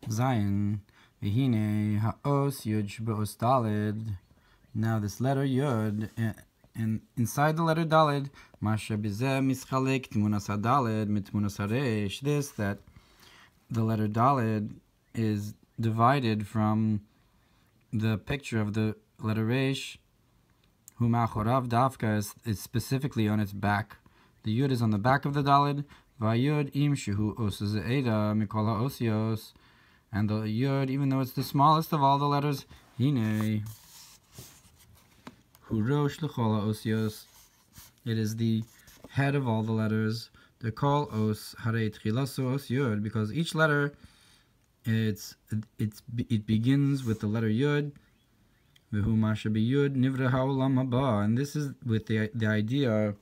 Zayin. Vihine ha'os yud shbe'os daled. Now this letter yud, and inside the letter daled, masha bizeh mischalek tmunas hadaled mitmunas haresh. This, that the letter daled is divided from the picture of the letter resh. Hu ma'achorav dafka is specifically on its back. The yud is on the back of the daled. Vayud im shehu osuz eida mikol ha'osios. And the yud, even though it's the smallest of all the letters, hine hu rosh l'chol ha'osios. It is the head of all the letters. The kol os harei tchilaso os yud, because each letter it begins with the letter yud. V'hu masha b'yud nivra ha'olam haba, and this is with the idea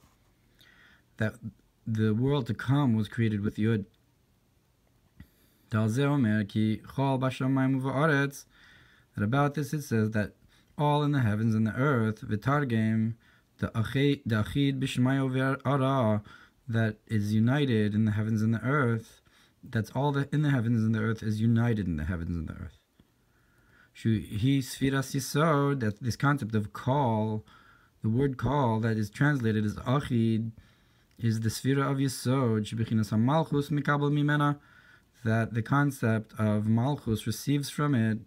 that the world to come was created with yud. That about this it says that all in the heavens and the earth, v'targem, the achid b'shmayo v'ara, that is united in the heavens and the earth, that's all that in the heavens and the earth is united in the heavens and the earth. He sfiras yisod, that this concept of call, the word call that is translated as achid, is the sfira of yisod, shebechinas ha-malchus mikabel mimena, that the concept of malchus receives from it.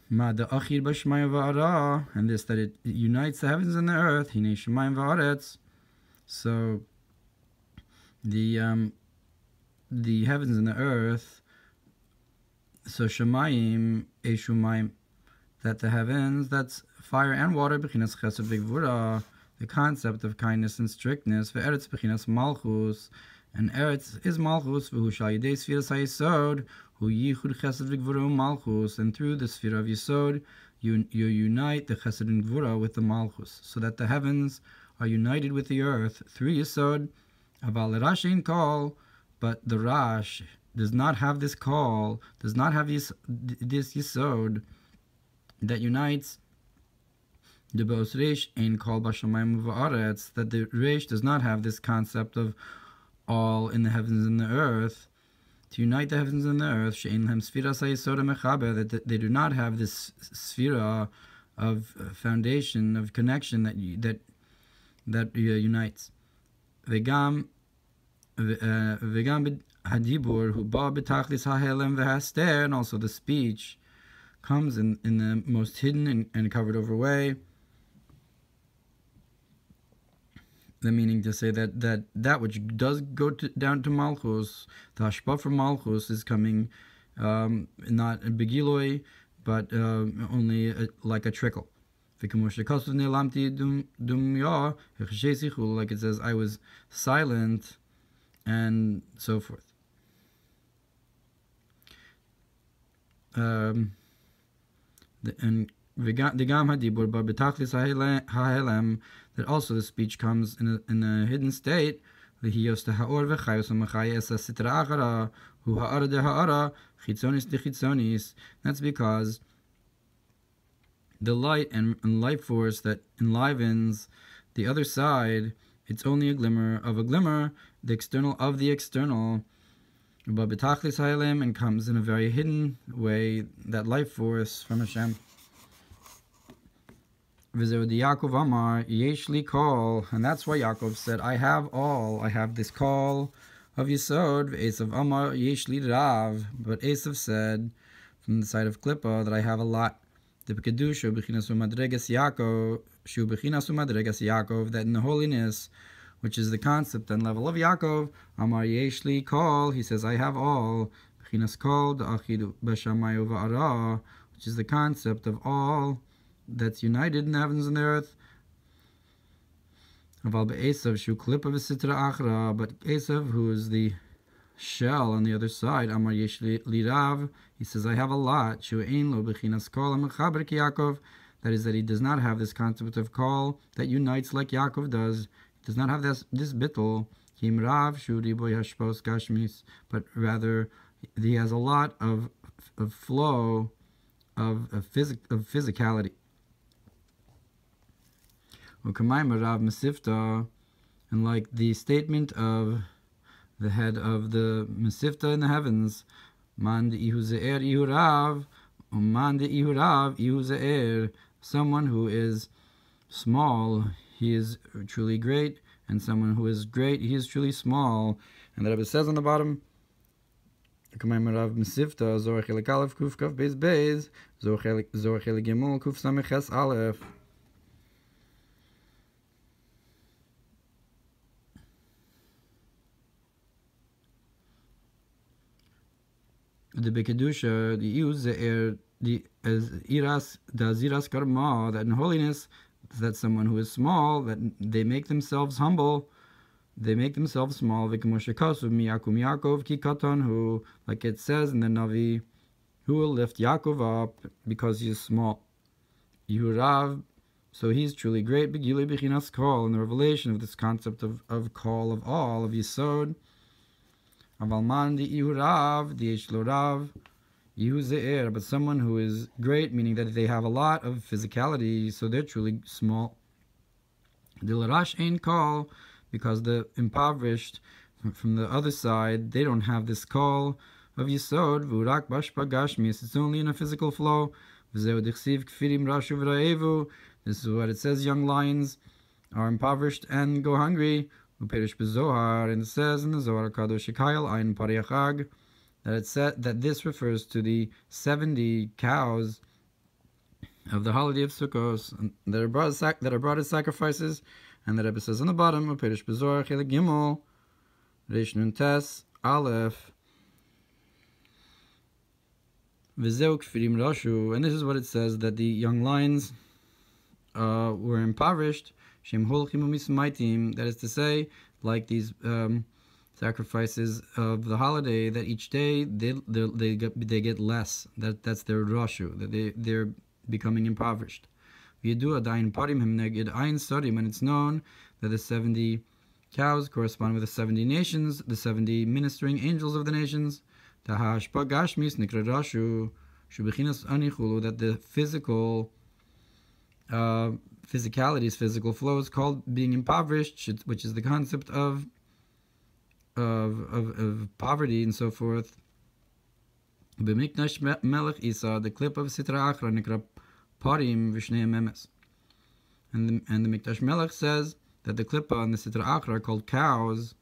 Ma the achid b'shmayim v'ara, and this, that it unites the heavens and the earth. Hinei shemayim v'aretz. So the heavens and the earth. So shemayim eshumayim, that the heavens, that's fire and water. B'chinas chesed v'gvura, the concept of kindness and strictness. V'eretz b'chinas malchus. And Eretz is Malchus, v'hu shal yidei sfiras ha-yisod, hu yichud chesed v'gvura Malchus, and through the sphere of Yisod, you unite the chesed and gvura with the Malchus, so that the heavens are united with the earth through Yisod. Aval Rash ein call, but the Rash does not have this call, does not have this Yisod that unites the Bos Resh ein call b'shamayim u'va'aretz, that the Resh does not have this concept of all in the heavens and the earth, to unite the heavens and the earth, that they do not have this sphera of foundation, of connection that unites. Vegam hadibur hu ba betachlis hahelem v'haster, and also the speech comes in the most hidden and covered over way. The meaning to say that which does go down to Malchus, the hashpa from Malchus is coming not in begiloi, but only like a trickle. Like it says, I was silent, and so forth. That also the speech comes in a hidden state. That's because the light and life force that enlivens the other side, it's only a glimmer of a glimmer, the external of the external, and comes in a very hidden way, that life force from Hashem. Yaakov Amar Yeshli call, and that's why Yaakov said, I have all, I have this call of Yisod. Esav Amar Yeshli Rav, but Esav said from the side of Klippa that I have a lot. The Kedusha B'chinas U'madregas Yaakov, Shu B'chinas U'madregas Yaakov, that in the holiness, which is the concept and level of Yaakov, Amar Yeshli call, he says, I have all. B'chinas kol Da'achid B'shamayim V'ara, which is the concept of all that's united in the heavens and the earth. But Esav, who is the shell on the other side, Amar Yesh li Rav, he says, I have a lot. That is, that he does not have this concept of call that unites like Yaakov does. He does not have this bittul, but rather he has a lot of flow of physicality. And like the statement of the head of the Mesivta in the heavens. Man de'ihu ze'er ihu rav, man de'ihu rav ihu ze'er. Someone who is small, he is truly great, and someone who is great, he is truly small. And the Rebbe says on the bottom, Mamer Rav Mesivta, Zohar Chelik Aleph, Kuf Kaf Beis Beis, Zohar Chelik Gimel, Kuf Samech Ches Aleph. The Bekedusha, the use the as Iras, the Aziras Karma, that in holiness, that someone who is small, that they make themselves humble, they make themselves small. V'kemoshekasu miyakum Yaakov ki katan hu, like it says in the Navi, who will lift Yaakov up because he is small. Yehurav, so he's truly great. Begilei bechinas kol, in the revelation of this concept of kol, of all, of Yisod. Avalman di Yehurav, di Yeshlorav, Yehu ze'er, but someone who is great, meaning that they have a lot of physicality, so they're truly small. Dilarash ein kol, because the impoverished from the other side, they don't have this call of Yisod, Vurak Bashpa Gashmis, it's only in a physical flow. This is what it says, young lions are impoverished and go hungry. And it says in the Zohar Kadosh Ein Pariachag, that it said that this refers to the 70 cows of the holiday of Sukkot that are brought as sacrifices. And the Rebbe says on the bottom, Perish Bezor Chelik Gimel, Reish Nun Tes Aleph, V'zeu Kfirim Rashu, and this is what it says, that the young lions were impoverished. Shem Holchim U'Mismaitim, that is to say, like these sacrifices of the holiday, that each day they get less. That's their Rashu, that they're becoming impoverished. And it's known that the 70 cows correspond with the 70 nations, the 70 ministering angels of the nations. That the physical physicalities, physical flows, called being impoverished, which is the concept of poverty and so forth. B'mikdash Melech Isa, the clip of Sitra Achra Nikra Parim Vishneim Emes. And the Mikdash Melech says that the Klippa and the Sitra Achra are called cows,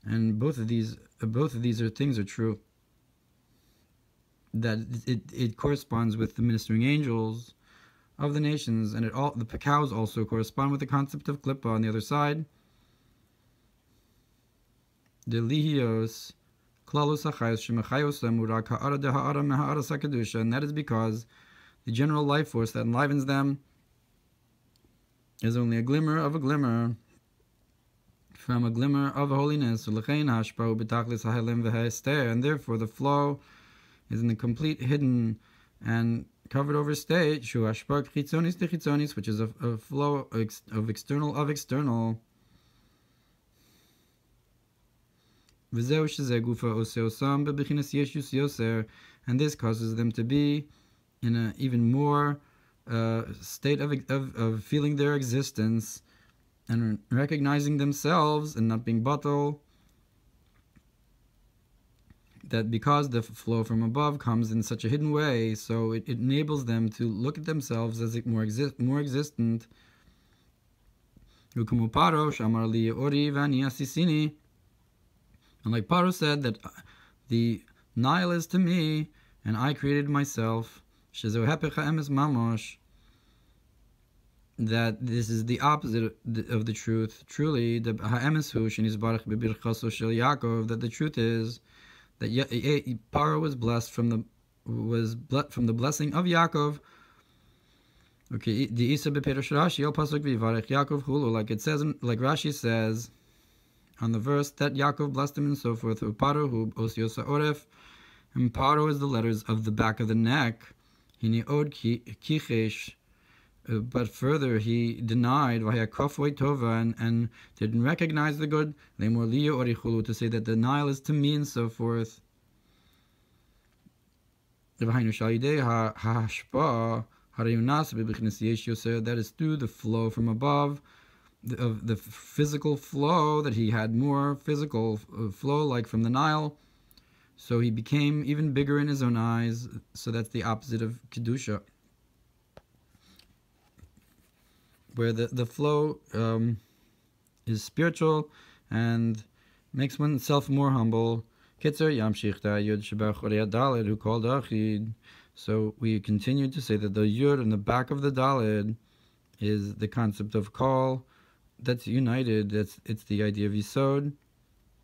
and both of these things are true. That it corresponds with the ministering angels of the nations, and the cows also correspond with the concept of Klippa on the other side. The Lihios Klalus Achayos Shemachayosam Urak Ha'ara de Ha'ara Meha'ara Sakadusha, and that is because the general life force that enlivens them is only a glimmer of a glimmer from a glimmer of holiness. And therefore the flow is in the complete hidden and covered over state, which is a flow of external of external. And this causes them to be in an even more state of feeling their existence and recognizing themselves and not being batal. That because the flow from above comes in such a hidden way, so it enables them to look at themselves as more existent. And like Paro said, that the Nile is to me, and I created myself. That this is the opposite of the truth. Truly, that the truth is that Paro was blessed from the blessing of Yaakov. Okay, the Isa bePerush Rashi al pasuk v'yivarech Yaakov hulu, like it says, like Rashi says on the verse that Yaakov blessed him and so forth. Paro hu osiosa oref, and Paro is the letters of the back of the neck. Hini od kichesh. But further, he denied and didn't recognize the good. To say that the Nile is to me and so forth. That is through the flow from above, the physical flow, that he had more physical flow, like from the Nile. So he became even bigger in his own eyes. So that's the opposite of Kedusha, where the flow is spiritual and makes oneself more humble. Kitzer Yamshich Yud Shebach Daled, who called Achid. So we continue to say that the Yud in the back of the Daled is the concept of call that's united. It's the idea of Yisod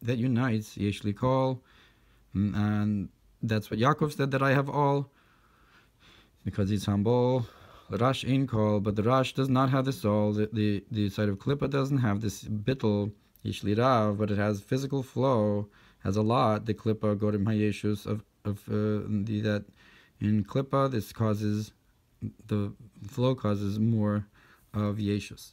that unites, Yeshli call. And that's what Yaakov said, that I have all, because he's humble. Rash in call, but the Rash does not have this all. The side of Klippa doesn't have this bittul, Yishli Rav, but it has physical flow, has a lot. The Klippa Gorim Hayosheves of that in Klippa, this causes, the flow causes more of Yeshus.